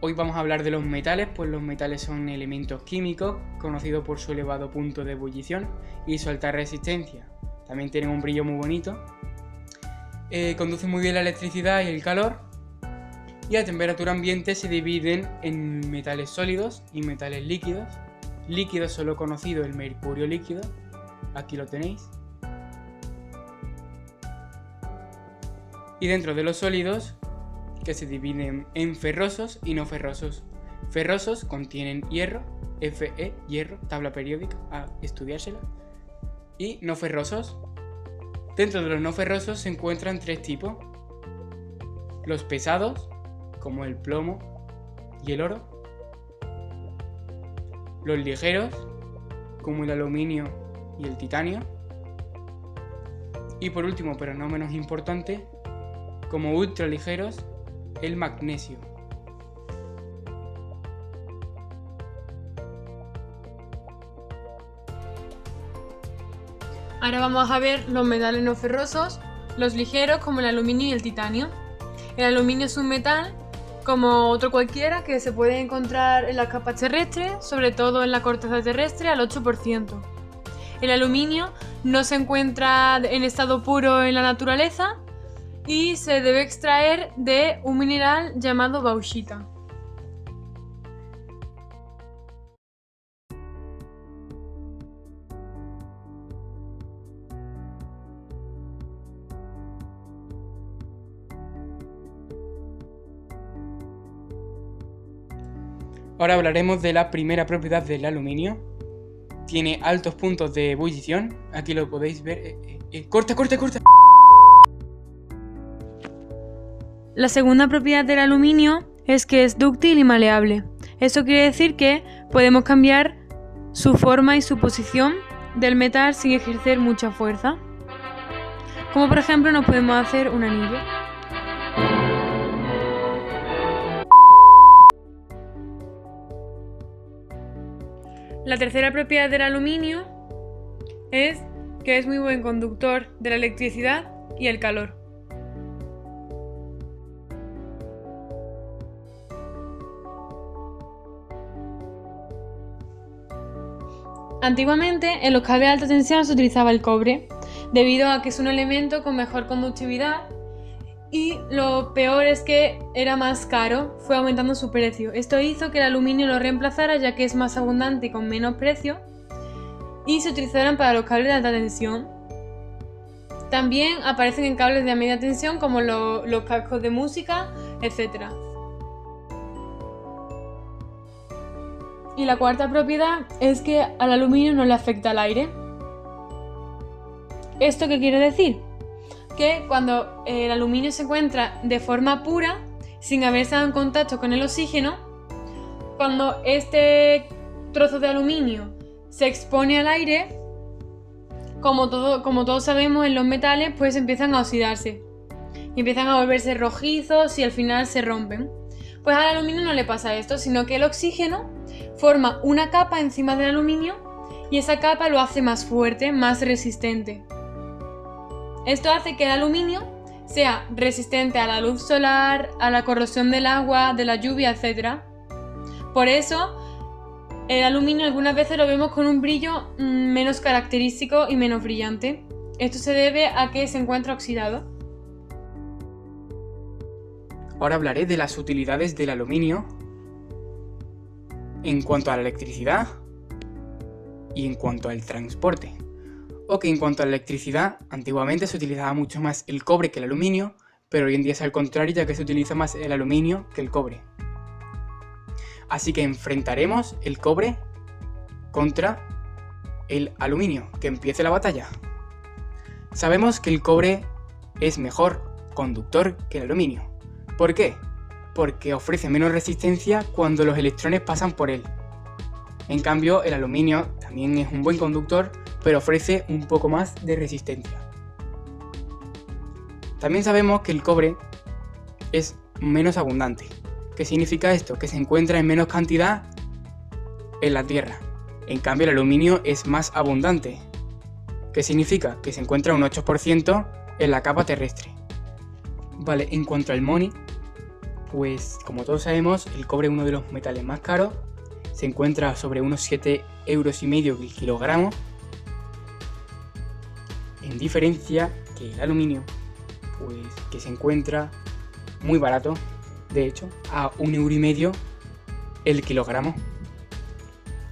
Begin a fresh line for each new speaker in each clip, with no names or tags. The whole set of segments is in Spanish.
Hoy vamos a hablar de los metales, pues los metales son elementos químicos conocidos por su elevado punto de ebullición y su alta resistencia. También tienen un brillo muy bonito, conducen muy bien la electricidad y el calor, y a temperatura ambiente se dividen en metales sólidos y metales líquidos. Líquido solo conocido el mercurio líquido, aquí lo tenéis. Y dentro de los sólidos, que se dividen en ferrosos y no ferrosos. Ferrosos contienen hierro, Fe, hierro, tabla periódica, a estudiársela. Y no ferrosos. Dentro de los no ferrosos se encuentran tres tipos. Los pesados, como el plomo y el oro. Los ligeros, como el aluminio y el titanio. Y por último, pero no menos importante, como ultraligeros, el magnesio.
Ahora vamos a ver los metales no ferrosos, los ligeros como el aluminio y el titanio. El aluminio es un metal como otro cualquiera que se puede encontrar en las capas terrestres, sobre todo en la corteza terrestre al 8%. El aluminio no se encuentra en estado puro en la naturaleza y se debe extraer de un mineral llamado bauxita.
Ahora hablaremos de la primera propiedad del aluminio. Tiene altos puntos de ebullición, aquí lo podéis ver. ¡Corta!
La segunda propiedad del aluminio es que es dúctil y maleable. Esto quiere decir que podemos cambiar su forma y su posición del metal sin ejercer mucha fuerza. Como por ejemplo nos podemos hacer un anillo. La tercera propiedad del aluminio es que es muy buen conductor de la electricidad y el calor. Antiguamente, en los cables de alta tensión se utilizaba el cobre, debido a que es un elemento con mejor conductividad y lo peor es que era más caro, fue aumentando su precio. Esto hizo que el aluminio lo reemplazara ya que es más abundante y con menos precio y se utilizaron para los cables de alta tensión. También aparecen en cables de media tensión como los cascos de música, etc. Y la cuarta propiedad es que al aluminio no le afecta el aire. ¿Esto qué quiere decir? Que cuando el aluminio se encuentra de forma pura, sin haber estado en contacto con el oxígeno, cuando este trozo de aluminio se expone al aire, como todos sabemos en los metales, pues empiezan a oxidarse y empiezan a volverse rojizos y al final se rompen. Pues al aluminio no le pasa esto, sino que el oxígeno forma una capa encima del aluminio y esa capa lo hace más fuerte, más resistente. Esto hace que el aluminio sea resistente a la luz solar, a la corrosión del agua, de la lluvia, etc. Por eso, el aluminio algunas veces lo vemos con un brillo menos característico y menos brillante. Esto se debe a que se encuentra oxidado.
Ahora hablaré de las utilidades del aluminio en cuanto a la electricidad y en cuanto al transporte. En cuanto a la electricidad, antiguamente se utilizaba mucho más el cobre que el aluminio, pero hoy en día es al contrario, ya que se utiliza más el aluminio que el cobre. Así que enfrentaremos el cobre contra el aluminio. Que empiece la batalla. Sabemos que el cobre es mejor conductor que el aluminio. ¿Por qué? Porque ofrece menos resistencia cuando los electrones pasan por él. En cambio, el aluminio también es un buen conductor, pero ofrece un poco más de resistencia. También sabemos que el cobre es menos abundante. ¿Qué significa esto? Que se encuentra en menos cantidad en la Tierra. En cambio, el aluminio es más abundante. ¿Qué significa? Que se encuentra un 8% en la capa terrestre. Vale, en cuanto al money, Pues como todos sabemos, el cobre es uno de los metales más caros, se encuentra sobre unos 7,5 euros el kilogramo, en diferencia que el aluminio, pues que se encuentra muy barato, de hecho, a 1,5 € el kilogramo.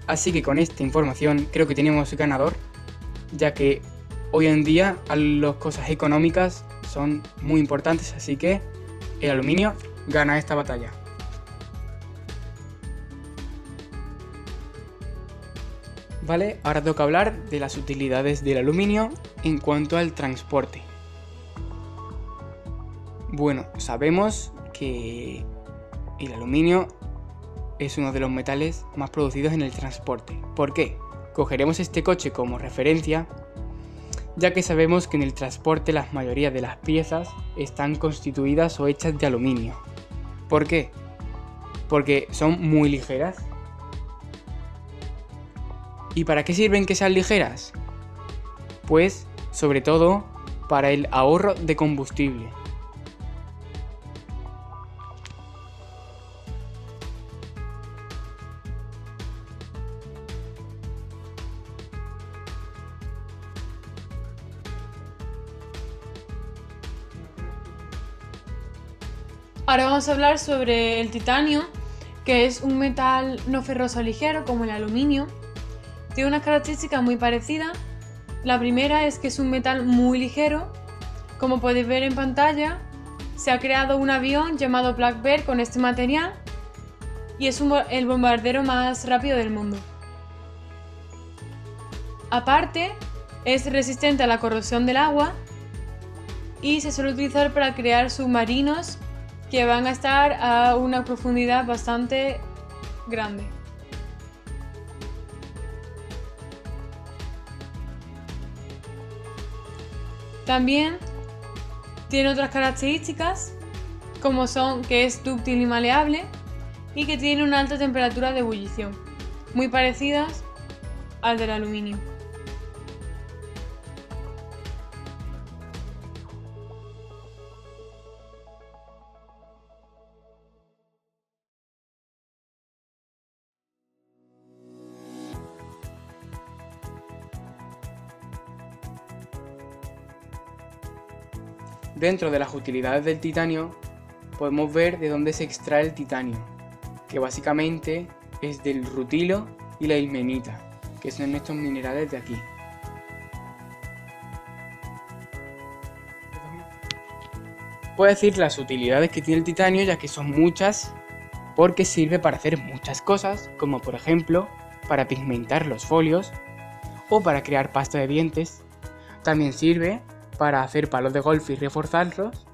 Así que con esta información creo que tenemos ganador, ya que hoy en día las cosas económicas son muy importantes, así que el aluminio gana esta batalla. Vale, ahora toca hablar de las utilidades del aluminio en cuanto al transporte. Bueno, sabemos que el aluminio es uno de los metales más producidos en el transporte. ¿Por qué? Cogeremos este coche como referencia, ya que sabemos que en el transporte la mayoría de las piezas están constituidas o hechas de aluminio. ¿Por qué? Porque son muy ligeras. ¿Y para qué sirven que sean ligeras? Pues, sobre todo, para el ahorro de combustible.
Ahora vamos a hablar sobre el titanio, que es un metal no ferroso ligero como el aluminio. Tiene unas características muy parecidas. La primera es que es un metal muy ligero. Como podéis ver en pantalla, se ha creado un avión llamado Black Bear con este material y es el bombardero más rápido del mundo. Aparte, es resistente a la corrosión del agua y se suele utilizar para crear submarinos que van a estar a una profundidad bastante grande. También tiene otras características, como son que es dúctil y maleable y que tiene una alta temperatura de ebullición, muy parecidas al del aluminio.
Dentro de las utilidades del titanio podemos ver de dónde se extrae el titanio, que básicamente es del rutilo y la ilmenita, que son estos minerales de aquí. Puedo decir las utilidades que tiene el titanio, ya que son muchas, porque sirve para hacer muchas cosas, como por ejemplo para pigmentar los folios o para crear pasta de dientes. También sirve para hacer palos de golf y reforzarlos,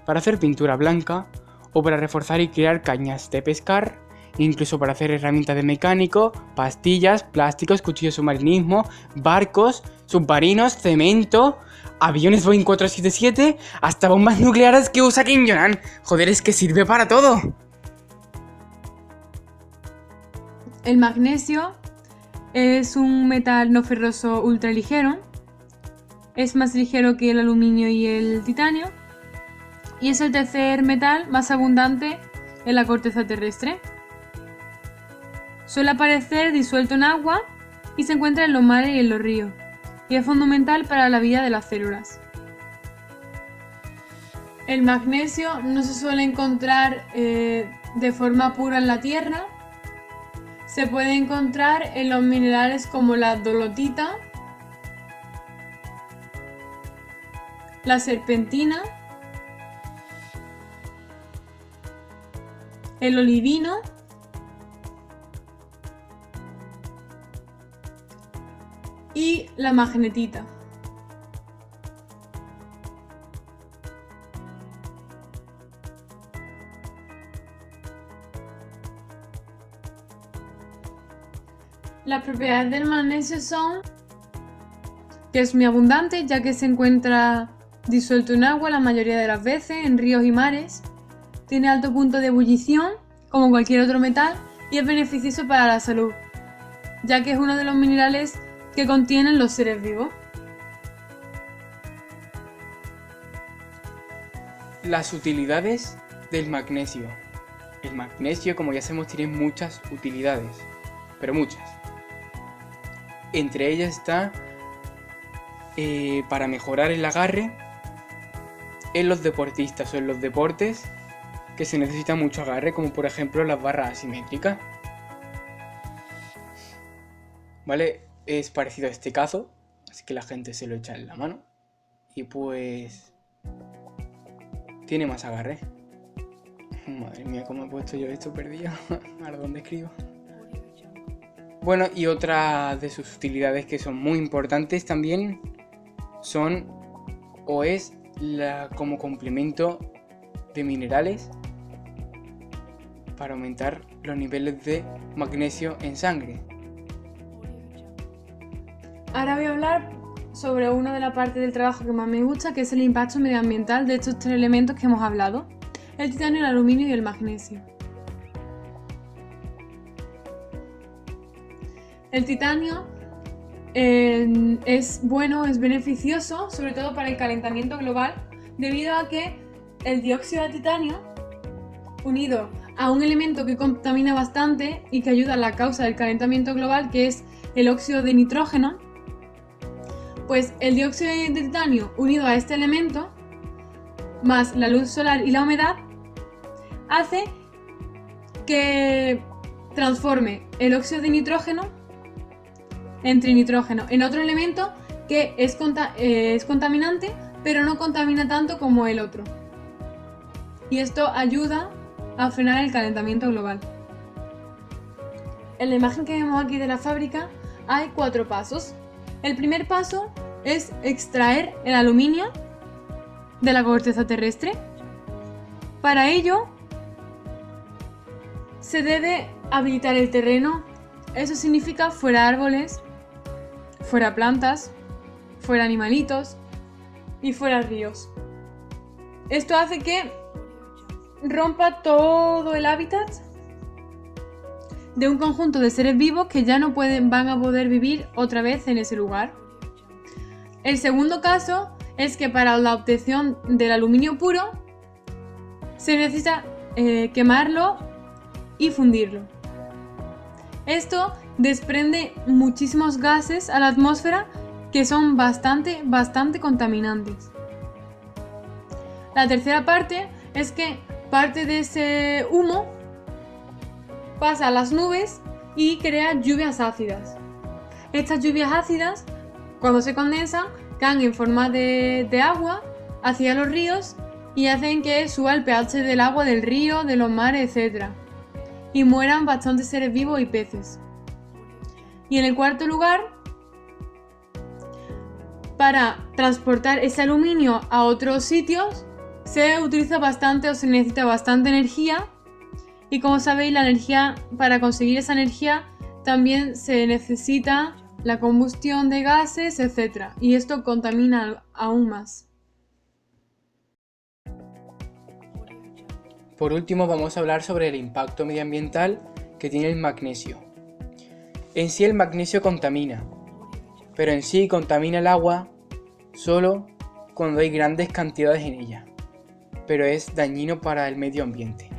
para hacer pintura blanca o para reforzar y crear cañas de pescar, incluso para hacer herramientas de mecánico, pastillas, plásticos, cuchillos de submarinismo, barcos, submarinos, cemento, aviones Boeing 477, hasta bombas nucleares que usa Kim Jong-un. Joder, es que sirve para todo.
El magnesio es un metal no ferroso ultraligero. Es más ligero que el aluminio y el titanio y es el tercer metal más abundante en la corteza terrestre. Suele aparecer disuelto en agua y se encuentra en los mares y en los ríos y es fundamental para la vida de las células. El magnesio no se suele encontrar de forma pura en la tierra. Se puede encontrar en los minerales como la dolotita, la serpentina, el olivino y la magnetita. Las propiedades del magnesio son que es muy abundante, ya que se encuentra disuelto en agua la mayoría de las veces, en ríos y mares. Tiene alto punto de ebullición, como cualquier otro metal, y es beneficioso para la salud, ya que es uno de los minerales que contienen los seres vivos.
Las utilidades del magnesio. El magnesio, como ya sabemos, tiene muchas utilidades, pero muchas. Entre ellas está para mejorar el agarre en los deportistas o en los deportes que se necesita mucho agarre, como por ejemplo las barras asimétricas. ¿Vale? Es parecido a este caso, así que la gente se lo echa en la mano y pues tiene más agarre. Madre mía, cómo he puesto yo esto perdido. ¿A dónde escribo? Bueno, y otra de sus utilidades que son muy importantes también son o es como complemento de minerales para aumentar los niveles de magnesio en sangre.
Ahora voy a hablar sobre una de las partes del trabajo que más me gusta, que es el impacto medioambiental de estos tres elementos que hemos hablado: el titanio, el aluminio y el magnesio. El titanio es bueno, es beneficioso, sobre todo para el calentamiento global, debido a que el dióxido de titanio, unido a un elemento que contamina bastante y que ayuda a la causa del calentamiento global, que es el óxido de nitrógeno, pues el dióxido de titanio unido a este elemento, más la luz solar y la humedad, hace que transforme el óxido de nitrógeno en trinitrógeno, en otro elemento que es contaminante, pero no contamina tanto como el otro. Y esto ayuda a frenar el calentamiento global. En la imagen que vemos aquí de la fábrica hay 4 pasos. El primer paso es extraer el aluminio de la corteza terrestre. Para ello se debe habilitar el terreno. Eso significa fuera árboles, fuera plantas, fuera animalitos y fuera ríos. Esto hace que rompa todo el hábitat de un conjunto de seres vivos que ya no van a poder vivir otra vez en ese lugar. El segundo caso es que para la obtención del aluminio puro se necesita quemarlo y fundirlo. Esto desprende muchísimos gases a la atmósfera que son bastante contaminantes. La tercera parte es que parte de ese humo pasa a las nubes y crea lluvias ácidas. Estas lluvias ácidas, cuando se condensan, caen en forma de agua hacia los ríos y hacen que suba el pH del agua del río, de los mares, etc. Y mueran bastantes seres vivos y peces. Y en el cuarto lugar, para transportar ese aluminio a otros sitios, se utiliza bastante o se necesita bastante energía. Y como sabéis, la energía, para conseguir esa energía, también se necesita la combustión de gases, etc. Y esto contamina aún más.
Por último, vamos a hablar sobre el impacto medioambiental que tiene el magnesio. En sí el magnesio contamina, pero en sí contamina el agua solo cuando hay grandes cantidades en ella, pero es dañino para el medio ambiente.